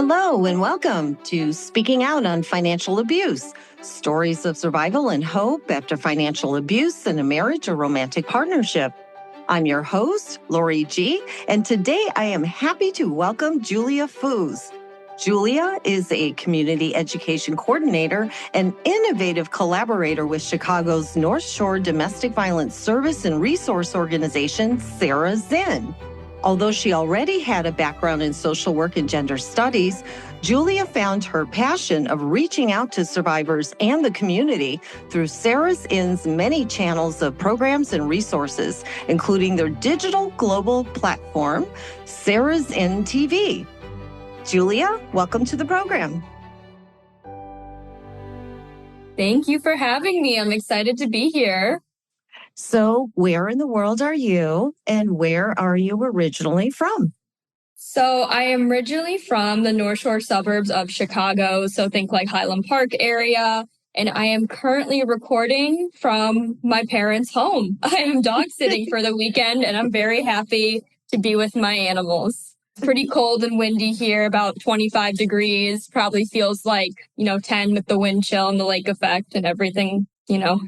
Hello and welcome to Speaking Out on Financial Abuse, stories of survival and hope after financial abuse in a marriage or romantic partnership. I'm your host, Lori G., and today I am happy to welcome Julia Foos. Julia is a community education coordinator and innovative collaborator with Chicago's North Shore Domestic Violence Service and Resource Organization, Sarah Zinn. Although she already had a background in social work and gender studies, Julia found her passion of reaching out to survivors and the community through Sarah Zinn's many channels of programs and resources, including their digital global platform, Sarah Zinn TV. Julia, welcome to the program. Thank you for having me. I'm excited to be here. So where in the world are you and where are you originally from? So I am originally from the North Shore suburbs of Chicago. So think like Highland Park area. And I am currently recording from my parents' home. I am dog sitting for the weekend and I'm very happy to be with my animals. It's pretty cold and windy here, about 25 degrees. Probably feels like, 10 with the wind chill and the lake effect and everything.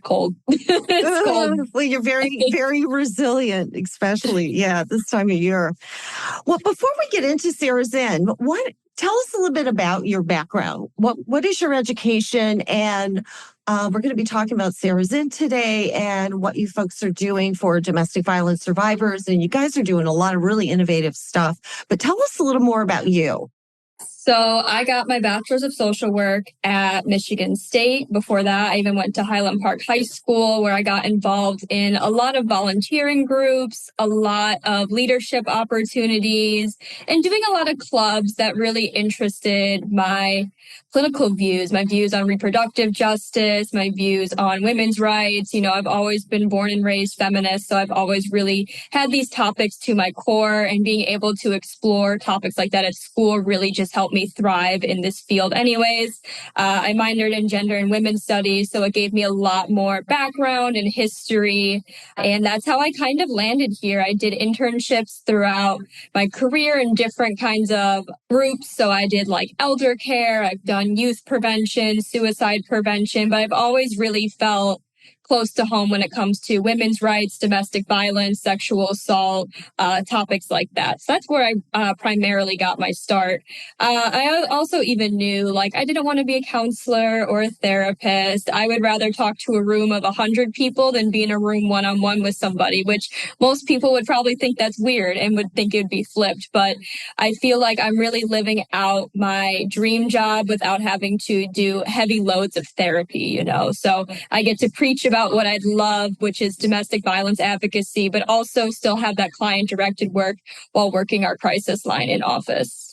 Cold. It's cold. Well, you're very, very resilient, especially, this time of year. Well, before we get into Sarah Zinn, tell us a little bit about your background. What is your education? And we're going to be talking about Sarah Zinn today and what you folks are doing for domestic violence survivors. And you guys are doing a lot of really innovative stuff. But tell us a little more about you. So I got my bachelor's of social work at Michigan State. Before that, I even went to Highland Park High School, where I got involved in a lot of volunteering groups, a lot of leadership opportunities, and doing a lot of clubs that really interested my political views, my views on reproductive justice, my views on women's rights. I've always been born and raised feminist, so I've always really had these topics to my core, and being able to explore topics like that at school really just helped me thrive in this field anyways. I minored in gender and women's studies, so it gave me a lot more background and history, and that's how I kind of landed here. I did internships throughout my career in different kinds of groups. So I did like elder care, I've done youth prevention, suicide prevention, but I've always really felt close to home when it comes to women's rights, domestic violence, sexual assault, topics like that. So that's where I primarily got my start. I also even knew I didn't want to be a counselor or a therapist. I would rather talk to a room of 100 people than be in a room one-on-one with somebody, which most people would probably think that's weird and would think it would be flipped. But I feel like I'm really living out my dream job without having to do heavy loads of therapy, So I get to preach about what I'd love, which is domestic violence advocacy, but also still have that client-directed work while working our crisis line in office.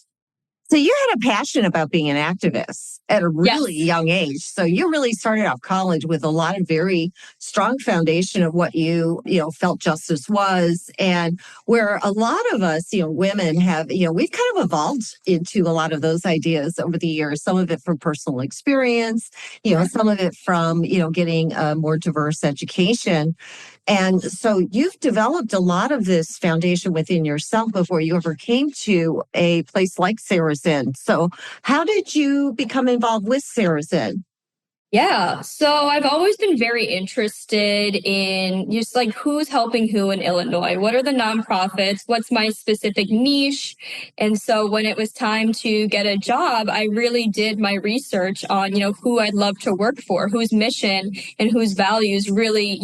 So you had a passion about being an activist at a really young age. So you really started off college with a lot of very strong foundation of what you felt justice was. And where a lot of us, women have, we've kind of evolved into a lot of those ideas over the years, some of it from personal experience, some of it from, getting a more diverse education. And so you've developed a lot of this foundation within yourself before you ever came to a place like Sarah Zinn. So how did you become involved with Sarah Zinn? Yeah, so I've always been very interested in just who's helping who in Illinois. What are the nonprofits? What's my specific niche? And so when it was time to get a job, I really did my research on, who I'd love to work for, whose mission and whose values really,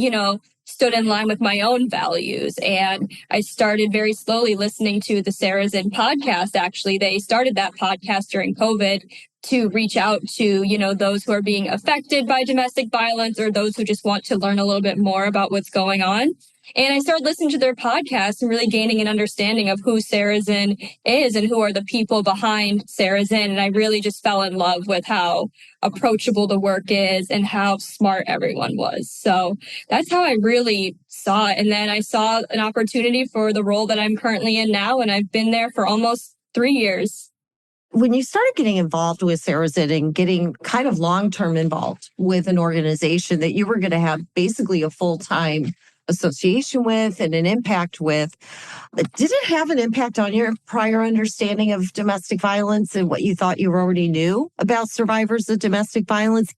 stood in line with my own values. And I started very slowly listening to the Sarah Zinn podcast. Actually, they started that podcast during COVID to reach out to, those who are being affected by domestic violence or those who just want to learn a little bit more about what's going on. And I started listening to their podcast and really gaining an understanding of who Sarah Zinn is and who are the people behind Sarah Zinn. And I really just fell in love with how approachable the work is and how smart everyone was. So that's how I really saw it. And then I saw an opportunity for the role that I'm currently in now. And I've been there for almost 3 years. When you started getting involved with Sarah Zinn and getting kind of long-term involved with an organization that you were going to have basically a full-time association with and an impact with. Did it have an impact on your prior understanding of domestic violence and what you thought you already knew about survivors of domestic violence?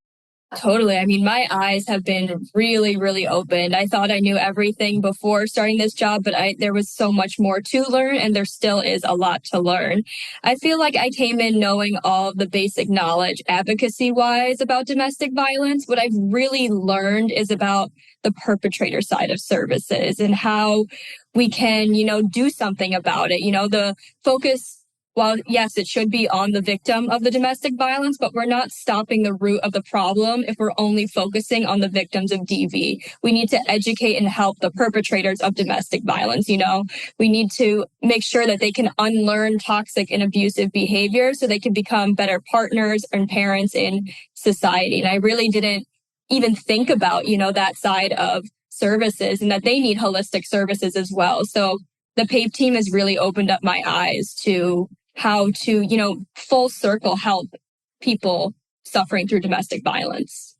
Totally. I mean, my eyes have been really, really opened. I thought I knew everything before starting this job, but there was so much more to learn, and there still is a lot to learn. I feel like I came in knowing all of the basic knowledge advocacy-wise about domestic violence. What I've really learned is about the perpetrator side of services and how we can, do something about it. The focus, well, yes, it should be on the victim of the domestic violence, but we're not stopping the root of the problem if we're only focusing on the victims of DV. We need to educate and help the perpetrators of domestic violence. We need to make sure that they can unlearn toxic and abusive behavior so they can become better partners and parents in society. And I really didn't even think about, that side of services and that they need holistic services as well. So the PAIP team has really opened up my eyes to how to, full circle help people suffering through domestic violence.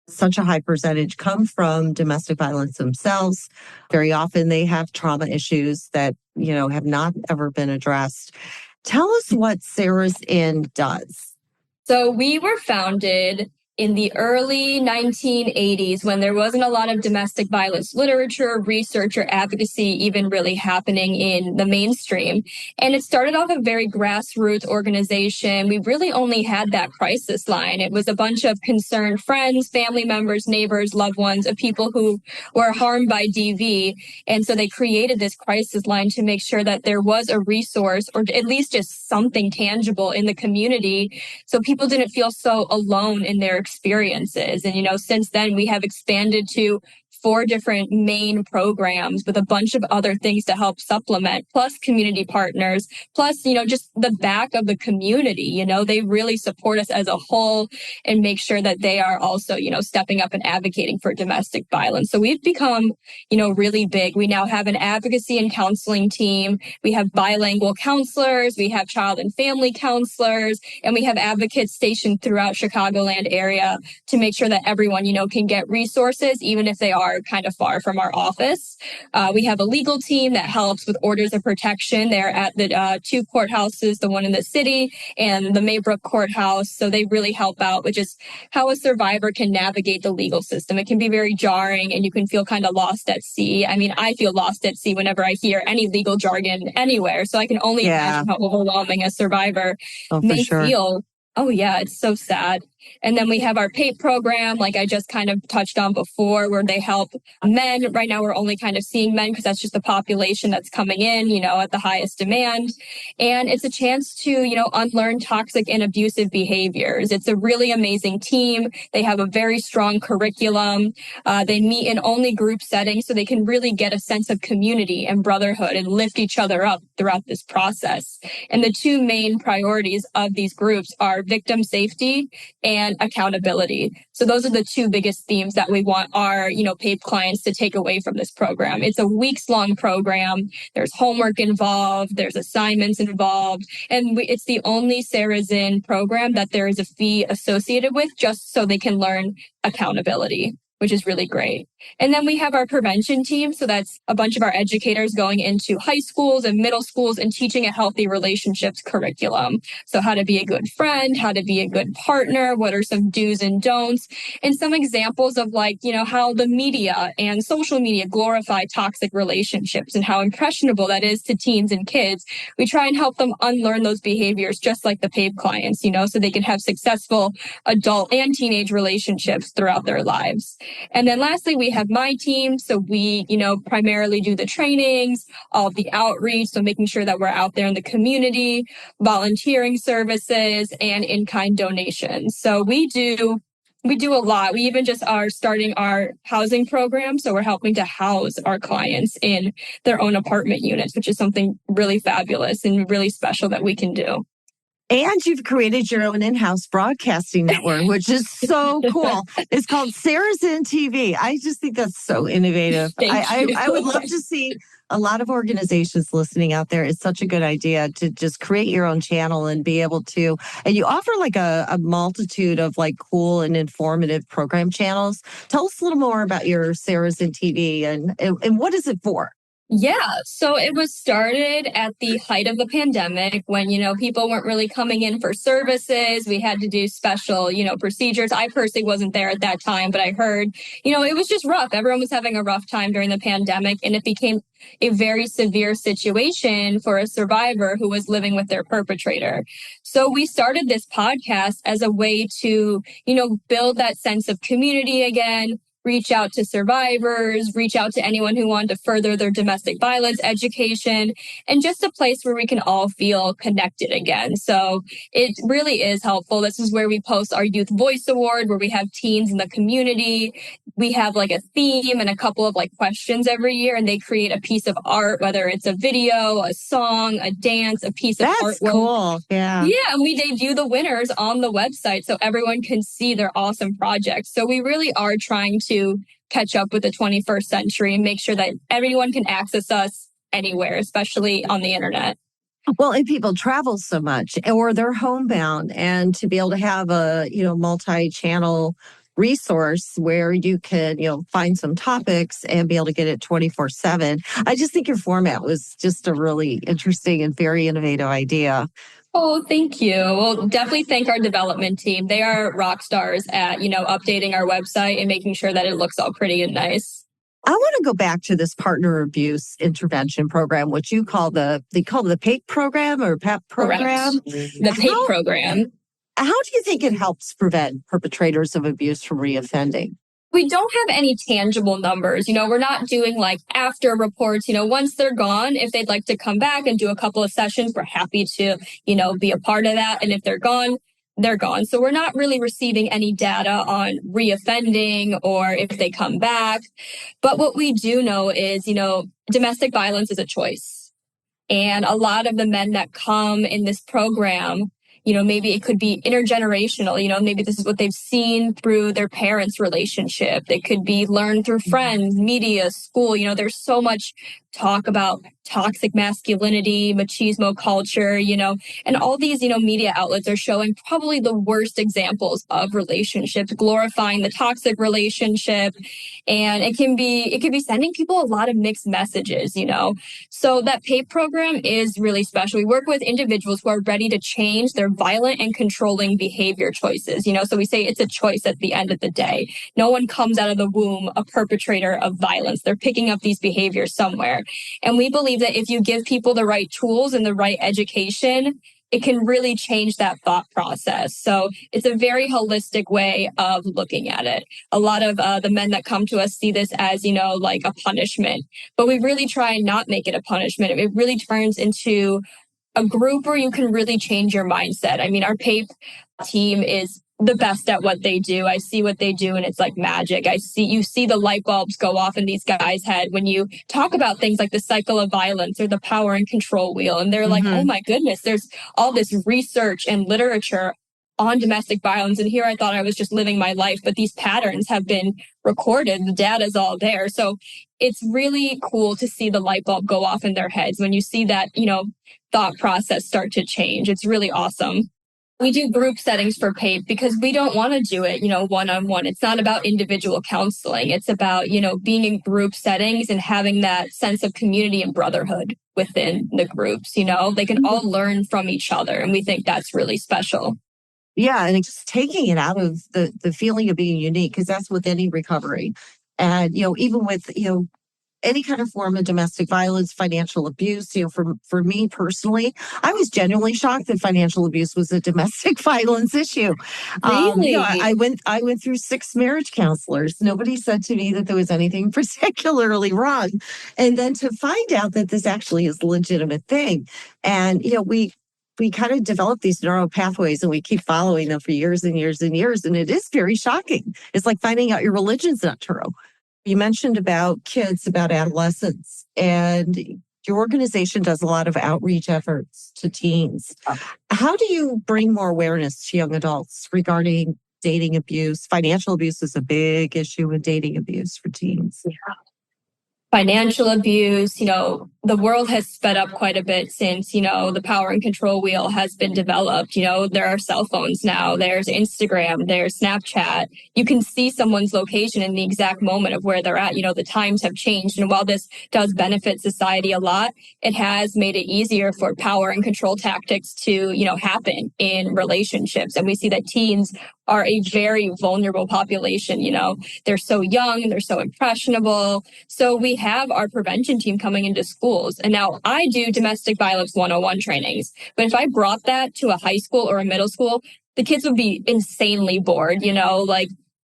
Such a high percentage come from domestic violence themselves. Very often they have trauma issues that, have not ever been addressed. Tell us what Sarah's Inn does. So we were founded in the early 1980s when there wasn't a lot of domestic violence literature, research, or advocacy even really happening in the mainstream. And it started off a very grassroots organization. We really only had that crisis line. It was a bunch of concerned friends, family members, neighbors, loved ones of people who were harmed by DV. And so they created this crisis line to make sure that there was a resource or at least just something tangible in the community so people didn't feel so alone in their experiences. And, since then we have expanded to 4 different main programs with a bunch of other things to help supplement, plus community partners, plus, just the back of the community. They really support us as a whole and make sure that they are also, stepping up and advocating for domestic violence. So we've become, really big. We now have an advocacy and counseling team. We have bilingual counselors. We have child and family counselors, and we have advocates stationed throughout Chicagoland area to make sure that everyone, can get resources, even if they are kind of far from our office. We have a legal team that helps with orders of protection. They're at the 2 courthouses, the one in the city and the Maybrook courthouse. So they really help out with just how a survivor can navigate the legal system. It can be very jarring and you can feel kind of lost at sea. I mean, I feel lost at sea whenever I hear any legal jargon anywhere. So I can only imagine how overwhelming a survivor may feel. Oh, yeah, it's so sad. And then we have our PAIP program, like I just kind of touched on before, where they help men. Right now, we're only kind of seeing men because that's just the population that's coming in, at the highest demand. And it's a chance to, unlearn toxic and abusive behaviors. It's a really amazing team. They have a very strong curriculum. They meet in only group settings so they can really get a sense of community and brotherhood and lift each other up throughout this process. And the 2 main priorities of these groups are victim safety and accountability. So those are the 2 biggest themes that we want our, PAIP clients to take away from this program. It's a weeks-long program. There's homework involved. There's assignments involved. And it's the only Sarah's Inn program that there is a fee associated with just so they can learn accountability, which is really great. And then we have our prevention team. So that's a bunch of our educators going into high schools and middle schools and teaching a healthy relationships curriculum. So how to be a good friend, how to be a good partner, what are some do's and don'ts, and some examples of how the media and social media glorify toxic relationships and how impressionable that is to teens and kids. We try and help them unlearn those behaviors just like the PAIP clients, so they can have successful adult and teenage relationships throughout their lives. And then lastly, we have my team. So we, primarily do the trainings, all of the outreach. So making sure that we're out there in the community, volunteering services, and in-kind donations. So we do a lot. We even just are starting our housing program. So we're helping to house our clients in their own apartment units, which is something really fabulous and really special that we can do. And you've created your own in-house broadcasting network, which is so cool. It's called Sarah's Inn TV. I just think that's so innovative. I would love to see a lot of organizations listening out there, it's such a good idea to just create your own channel and be able to, and you offer like a multitude of like cool and informative program channels. Tell us a little more about your Sarah's in TV and what is it for? Yeah, so it was started at the height of the pandemic when, people weren't really coming in for services. We had to do special, procedures. I personally wasn't there at that time, but I heard, it was just rough. Everyone was having a rough time during the pandemic, and it became a very severe situation for a survivor who was living with their perpetrator. So we started this podcast as a way to, build that sense of community again, reach out to survivors, reach out to anyone who wanted to further their domestic violence education, and just a place where we can all feel connected again. So it really is helpful. This is where we post our Youth Voice Award, where we have teens in the community. We have like a theme and a couple of like questions every year, and they create a piece of art, whether it's a video, a song, a dance, a piece of artwork. That's cool. Yeah. Yeah, and we debut the winners on the website so everyone can see their awesome projects. So we really are trying to catch up with the 21st century and make sure that everyone can access us anywhere, especially on the internet. Well, and people travel so much or they're homebound, and to be able to have a, multi-channel resource where you can, find some topics and be able to get it 24/7. I just think your format was just a really interesting and very innovative idea. Oh, thank you. Well, definitely thank our development team. They are rock stars at, updating our website and making sure that it looks all pretty and nice. I want to go back to this partner abuse intervention program, which they call the PAIP program or PAP program. Correct. The PAIP program. How do you think it helps prevent perpetrators of abuse from reoffending? We don't have any tangible numbers. We're not doing like after reports. Once they're gone, if they'd like to come back and do a couple of sessions, we're happy to, be a part of that. And if they're gone, they're gone. So we're not really receiving any data on reoffending or if they come back. But what we do know is, domestic violence is a choice. And a lot of the men that come in this program, maybe it could be intergenerational, maybe this is what they've seen through their parents' relationship. It could be learned through friends, media, school. There's so much talk about toxic masculinity, machismo culture, and all these, media outlets are showing probably the worst examples of relationships, glorifying the toxic relationship. And it can be sending people a lot of mixed messages, So that PAIP program is really special. We work with individuals who are ready to change their violent and controlling behavior choices, So we say it's a choice at the end of the day. No one comes out of the womb a perpetrator of violence. They're picking up these behaviors somewhere. And we believe that if you give people the right tools and the right education, it can really change that thought process. So it's a very holistic way of looking at it. A lot of the men that come to us see this as, like a punishment, but we really try and not make it a punishment. It really turns into a group where you can really change your mindset. I mean, our PAIP team is the best at what they do. I see what they do and it's like magic. You see the light bulbs go off in these guys' head when you talk about things like the cycle of violence or the power and control wheel. And they're like, oh my goodness, there's all this research and literature on domestic violence. And here I thought I was just living my life, but these patterns have been recorded. The data is all there. So it's really cool to see the light bulb go off in their heads when you see that, thought process start to change. It's really awesome. We do group settings for PAIP because we don't want to do it, one-on-one. It's not about individual counseling. It's about, being in group settings and having that sense of community and brotherhood within the groups. They can all learn from each other. And we think that's really special. Yeah. And just taking it out of the feeling of being unique, because that's with any recovery. And, even with, any kind of form of domestic violence, financial abuse, for me personally, I was genuinely shocked that financial abuse was a domestic violence issue. Really? I went through 6 marriage counselors. Nobody said to me that there was anything particularly wrong. And then to find out that this actually is a legitimate thing. And, we kind of develop these neural pathways and we keep following them for years and years and years. And it is very shocking. It's like finding out your religion's not true. You mentioned about kids, about adolescents, and your organization does a lot of outreach efforts to teens. How do you bring more awareness to young adults regarding dating abuse? Financial abuse is a big issue with dating abuse for teens. Yeah. financial abuse. The world has sped up quite a bit since, the power and control wheel has been developed. There are cell phones now, there's Instagram, there's Snapchat. You can see someone's location in the exact moment of where they're at. The times have changed. And while this does benefit society a lot, it has made it easier for power and control tactics to, happen in relationships. And we see that teens are a very vulnerable population. They're so young, they're so impressionable. So we have our prevention team coming into schools. And now I do domestic violence 101 trainings. But if I brought that to a high school or a middle school, the kids would be insanely bored,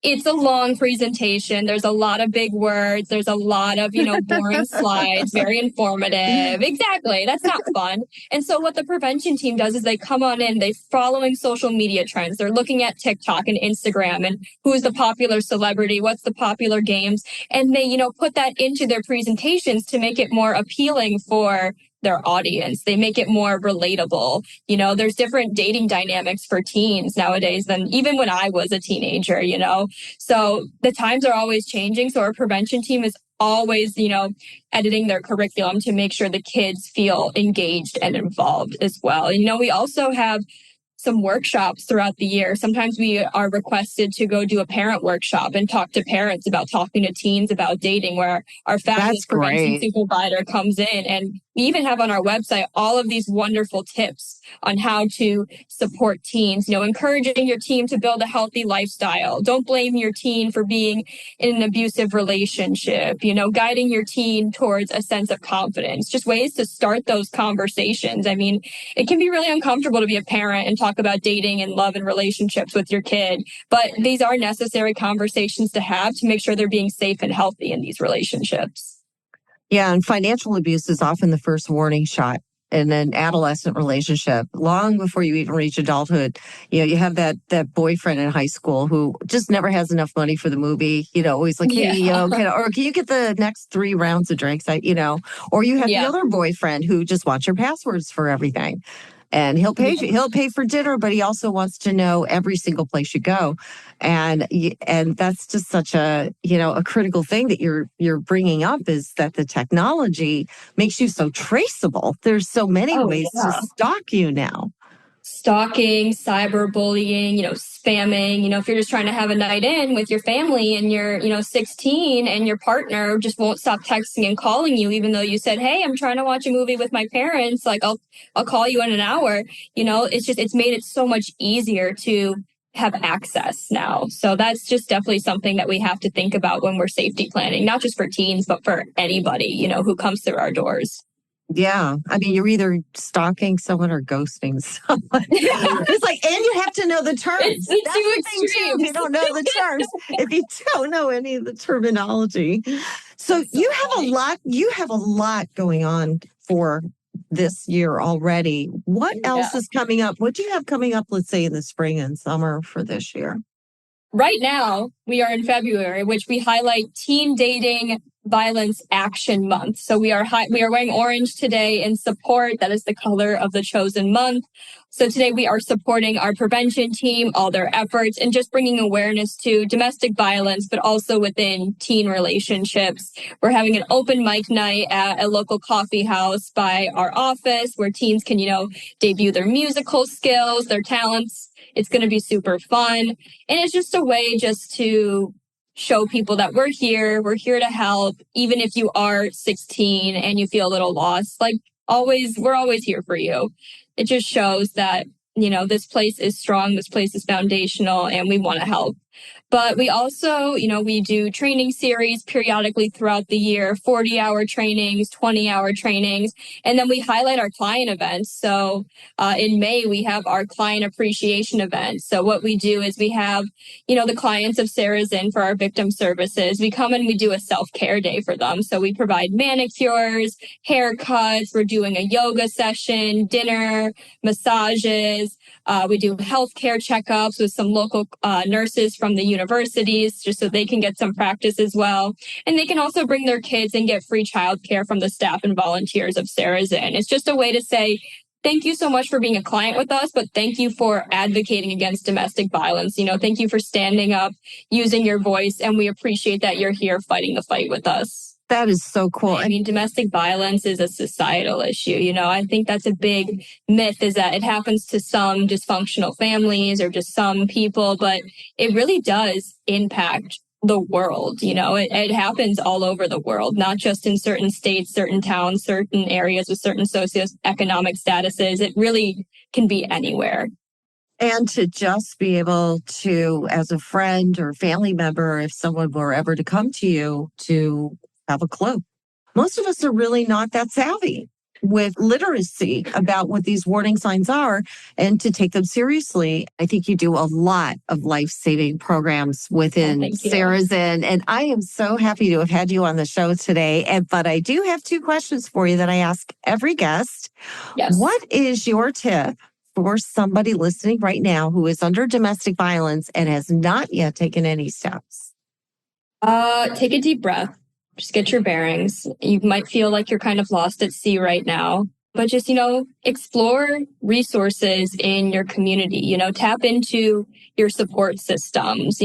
it's a long presentation. There's a lot of big words. There's a lot of, boring slides, very informative. Exactly. That's not fun. And so what the prevention team does is they come on in, they're following social media trends. They're looking at TikTok and Instagram and who's the popular celebrity, what's the popular games. And they, put that into their presentations to make it more appealing for their audience. They make it more relatable. There's different dating dynamics for teens nowadays than even when I was a teenager, So the times are always changing. So our prevention team is always, editing their curriculum to make sure the kids feel engaged and involved as well. And, we also have some workshops throughout the year. Sometimes we are requested to go do a parent workshop and talk to parents about talking to teens about dating, where our fabulous prevention supervisor comes in. And we even have on our website all of these wonderful tips on how to support teens, encouraging your teen to build a healthy lifestyle. Don't blame your teen for being in an abusive relationship, guiding your teen towards a sense of confidence, just ways to start those conversations. I mean, it can be really uncomfortable to be a parent and talk about dating and love and relationships with your kid, but these are necessary conversations to have to make sure they're being safe and healthy in these relationships. Yeah, and financial abuse is often the first warning shot in an adolescent relationship, long before you even reach adulthood. You have that boyfriend in high school who just never has enough money for the movie. Always like, hey, or can you get the next 3 rounds of drinks? Or you have the other boyfriend who just wants your passwords for everything. And he'll pay for dinner, but he also wants to know every single place you go. And that's just such a critical thing that you're bringing up, is that the technology makes you so traceable. There's so many ways to stalk you now. Stalking, cyberbullying, spamming, if you're just trying to have a night in with your family and you're, 16 and your partner just won't stop texting and calling you, even though you said, hey, I'm trying to watch a movie with my parents. Like I'll call you in an hour. It's made it so much easier to have access now. So that's just definitely something that we have to think about when we're safety planning, not just for teens, but for anybody, who comes through our doors. Yeah. I mean, you're either stalking someone or ghosting someone. It's like, and you have to know the terms. It's the two extremes. If you don't know the terms, if you don't know any of the terminology. So you have a lot going on for this year already. What else is coming up? What do you have coming up, let's say, in the spring and summer for this year? Right now, we are in February, which we highlight Teen Dating Violence Action Month. So we are wearing orange today in support. That is the color of the chosen month. So today we are supporting our prevention team, all their efforts, and just bringing awareness to domestic violence, but also within teen relationships. We're having an open mic night at a local coffee house by our office where teens can, debut their musical skills, their talents. It's going to be super fun. And it's just a way just to show people that we're here to help, even if you are 16 and you feel a little lost. We're always here for you. It just shows that, this place is strong, this place is foundational, and we want to help. But we also, we do training series periodically throughout the year, 40-hour trainings, 20-hour trainings, and then we highlight our client events. So in May, we have our client appreciation event. So what we do is we have, the clients of Sarah's in for our victim services. We come and we do a self-care day for them. So we provide manicures, haircuts, we're doing a yoga session, dinner, massages. We do healthcare checkups with some local nurses from the universities, just so they can get some practice as well. And they can also bring their kids and get free childcare from the staff and volunteers of Sarah's Inn. It's just a way to say, thank you so much for being a client with us, but thank you for advocating against domestic violence. Thank you for standing up, using your voice, and we appreciate that you're here fighting the fight with us. That is so cool. I mean, domestic violence is a societal issue. I think that's a big myth, is that it happens to some dysfunctional families or just some people, but it really does impact the world. It happens all over the world, not just in certain states, certain towns, certain areas with certain socioeconomic statuses. It really can be anywhere. And to just be able to, as a friend or family member, if someone were ever to come to you, to have a clue. Most of us are really not that savvy with literacy about what these warning signs are and to take them seriously. I think you do a lot of life-saving programs within Sarah's Inn, and I am so happy to have had you on the show today. But I do have 2 questions for you that I ask every guest. Yes. What is your tip for somebody listening right now who is under domestic violence and has not yet taken any steps? Take a deep breath. Just get your bearings. You might feel like you're kind of lost at sea right now, but just, explore resources in your community, tap into your support systems.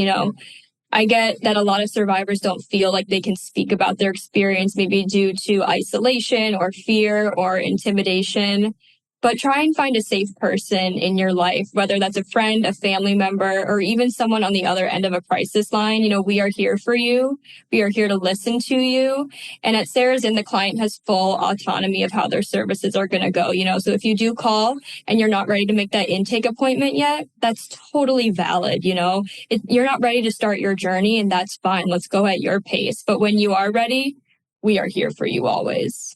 I get that a lot of survivors don't feel like they can speak about their experience, maybe due to isolation or fear or intimidation. But try and find a safe person in your life, whether that's a friend, a family member, or even someone on the other end of a crisis line. We are here for you. We are here to listen to you. And at Sarah's Inn, the client has full autonomy of how their services are going to go. So if you do call and you're not ready to make that intake appointment yet, that's totally valid. You're not ready to start your journey, and that's fine. Let's go at your pace. But when you are ready, we are here for you always.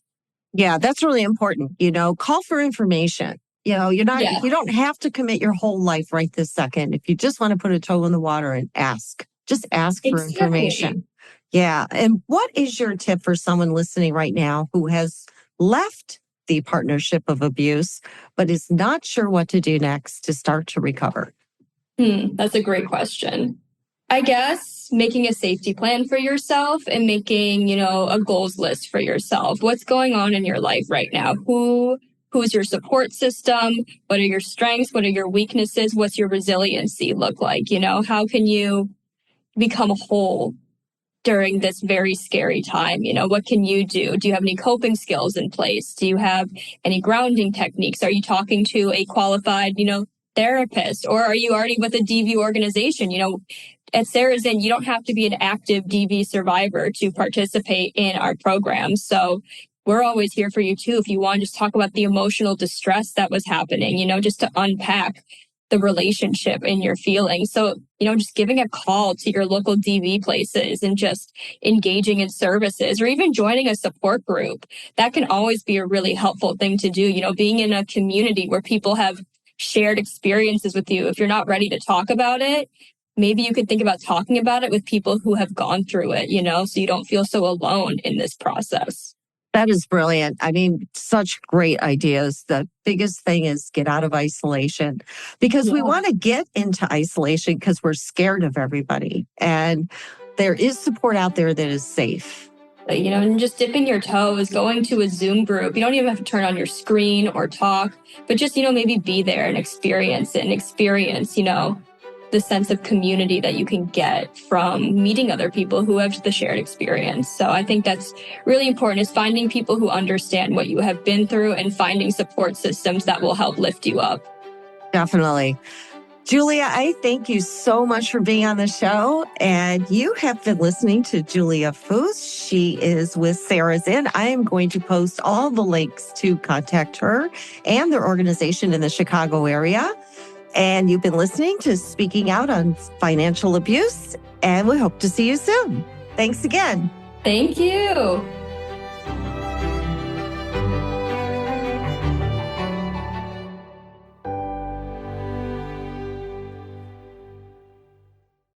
Yeah, that's really important. Call for information. You don't have to commit your whole life right this second. If you just want to put a toe in the water and ask, just ask for information. Yeah. And what is your tip for someone listening right now who has left the partnership of abuse, but is not sure what to do next to start to recover? That's a great question. I guess making a safety plan for yourself and making, a goals list for yourself. What's going on in your life right now? Who's your support system? What are your strengths? What are your weaknesses? What's your resiliency look like? How can you become whole during this very scary time? What can you do? Do you have any coping skills in place? Do you have any grounding techniques? Are you talking to a qualified, therapist, or are you already with a DV organization? At Sarah's Inn, you don't have to be an active DV survivor to participate in our program. So we're always here for you too. If you want to just talk about the emotional distress that was happening, just to unpack the relationship and your feelings. So, just giving a call to your local DV places and just engaging in services, or even joining a support group. That can always be a really helpful thing to do. Being in a community where people have shared experiences with you. If you're not ready to talk about it, maybe you could think about talking about it with people who have gone through it, so you don't feel so alone in this process. That is brilliant. I mean, such great ideas. The biggest thing is get out of isolation, because we want to get into isolation because we're scared of everybody. And there is support out there that is safe. And just dipping your toes, going to a Zoom group. You don't even have to turn on your screen or talk, but just, maybe be there and experience the sense of community that you can get from meeting other people who have the shared experience. So I think that's really important, is finding people who understand what you have been through and finding support systems that will help lift you up. Definitely. Julia, I thank you so much for being on the show. And you have been listening to Julia Foos. She is with Sarah's Inn. I am going to post all the links to contact her and their organization in the Chicago area. And you've been listening to Speaking Out on Financial Abuse, and we hope to see you soon. Thanks again. Thank you.